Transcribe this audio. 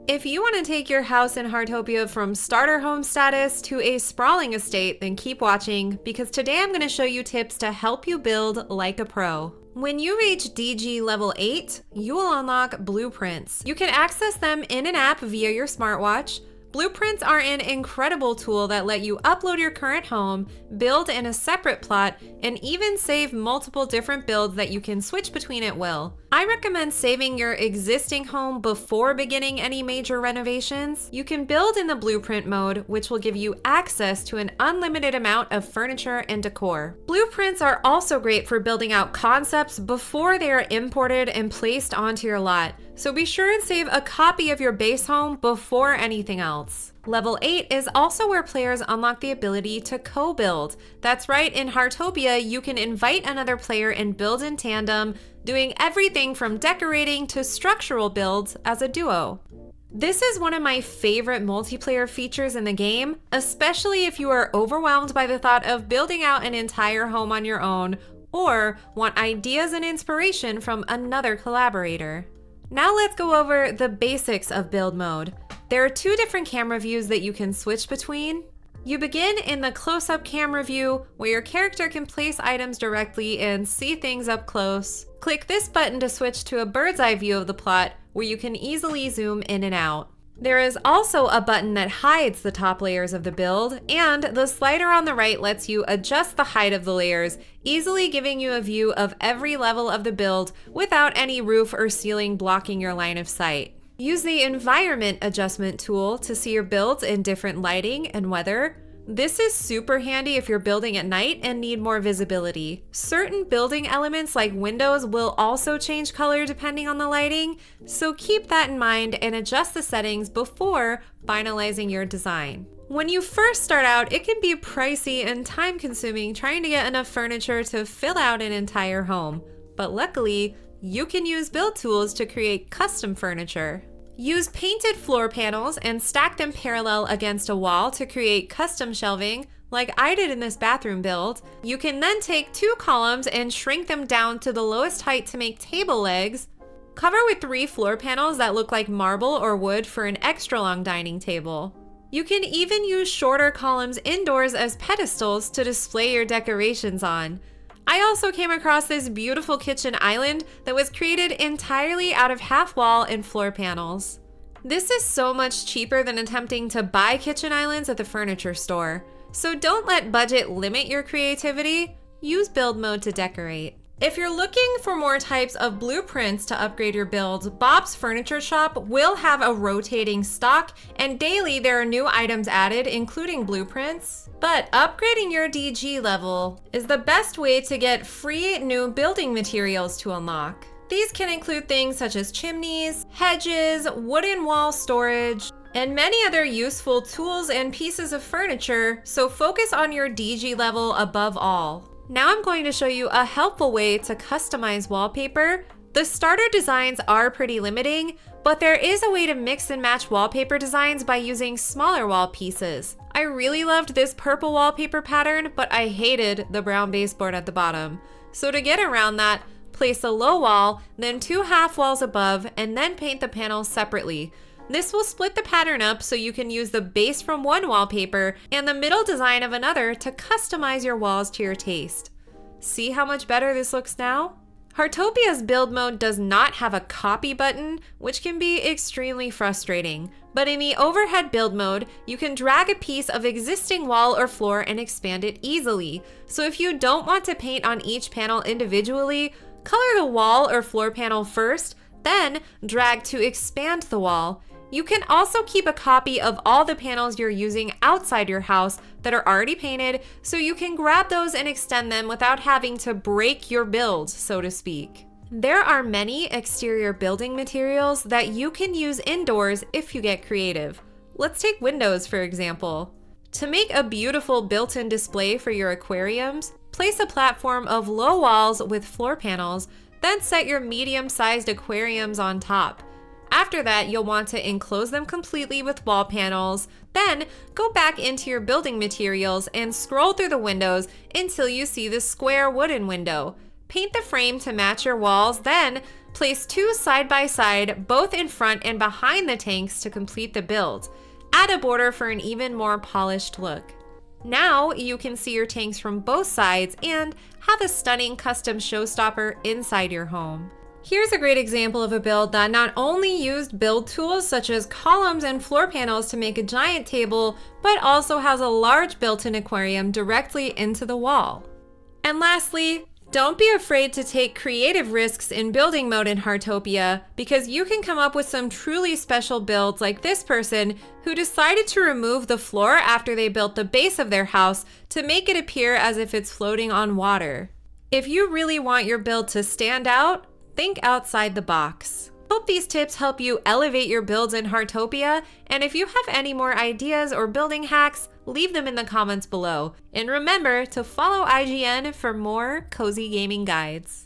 If you want to take your house in Heartopia from starter home status to a sprawling estate, then keep watching because today I'm going to show you tips to help you build like a pro. When you reach DG level 8, you will unlock blueprints. You can access them in an app via your smartwatch. Blueprints are an incredible tool that let you upload your current home, build in a separate plot, and even save multiple different builds that you can switch between at will. I recommend saving your existing home before beginning any major renovations. You can build in the blueprint mode, which will give you access to an unlimited amount of furniture and decor. Blueprints are also great for building out concepts before they are imported and placed onto your lot. So be sure and save a copy of your base home before anything else. Level 8 is also where players unlock the ability to co-build. That's right, in Heartopia, you can invite another player and build in tandem, doing everything from decorating to structural builds as a duo. This is one of my favorite multiplayer features in the game, especially if you are overwhelmed by the thought of building out an entire home on your own or want ideas and inspiration from another collaborator. Now let's go over the basics of build mode. There are two different camera views that you can switch between. You begin in the close-up camera view where your character can place items directly and see things up close. Click this button to switch to a bird's eye view of the plot where you can easily zoom in and out. There is also a button that hides the top layers of the build, and the slider on the right lets you adjust the height of the layers, easily giving you a view of every level of the build without any roof or ceiling blocking your line of sight. Use the environment adjustment tool to see your builds in different lighting and weather. This is super handy if you're building at night and need more visibility. Certain building elements like windows will also change color depending on the lighting, so keep that in mind and adjust the settings before finalizing your design. When you first start out, it can be pricey and time-consuming trying to get enough furniture to fill out an entire home, but luckily, you can use build tools to create custom furniture. Use painted floor panels and stack them parallel against a wall to create custom shelving, like I did in this bathroom build. You can then take two columns and shrink them down to the lowest height to make table legs. Cover with 3 floor panels that look like marble or wood for an extra long dining table. You can even use shorter columns indoors as pedestals to display your decorations on. I also came across this beautiful kitchen island that was created entirely out of half wall and floor panels. This is so much cheaper than attempting to buy kitchen islands at the furniture store. So don't let budget limit your creativity. Use build mode to decorate. If you're looking for more types of blueprints to upgrade your builds, Bob's Furniture Shop will have a rotating stock, and daily there are new items added, including blueprints. But upgrading your DG level is the best way to get free new building materials to unlock. These can include things such as chimneys, hedges, wooden wall storage, and many other useful tools and pieces of furniture, so focus on your DG level above all. Now I'm going to show you a helpful way to customize wallpaper. The starter designs are pretty limiting, but there is a way to mix and match wallpaper designs by using smaller wall pieces. I really loved this purple wallpaper pattern, but I hated the brown baseboard at the bottom. So to get around that, place a low wall, then 2 half walls above, and then paint the panels separately. This will split the pattern up so you can use the base from one wallpaper and the middle design of another to customize your walls to your taste. See how much better this looks now? Heartopia's build mode does not have a copy button, which can be extremely frustrating. But in the overhead build mode, you can drag a piece of existing wall or floor and expand it easily. So if you don't want to paint on each panel individually, color the wall or floor panel first, then drag to expand the wall. You can also keep a copy of all the panels you're using outside your house that are already painted, so you can grab those and extend them without having to break your build, so to speak. There are many exterior building materials that you can use indoors if you get creative. Let's take windows, for example. To make a beautiful built-in display for your aquariums, place a platform of low walls with floor panels, then set your medium-sized aquariums on top. After that, you'll want to enclose them completely with wall panels, then go back into your building materials and scroll through the windows until you see the square wooden window. Paint the frame to match your walls, then Place two side by side, both in front and behind the tanks to complete the build. Add a border for an even more polished look. Now you can see your tanks from both sides and have a stunning custom showstopper inside your home. Here's a great example of a build that not only used build tools such as columns and floor panels to make a giant table, but also has a large built-in aquarium directly into the wall. And lastly, don't be afraid to take creative risks in building mode in Heartopia, because you can come up with some truly special builds like this person who decided to remove the floor after they built the base of their house to make it appear as if it's floating on water. If you really want your build to stand out, think outside the box. Hope these tips help you elevate your builds in Heartopia, and if you have any more ideas or building hacks, leave them in the comments below. And remember to follow IGN for more cozy gaming guides.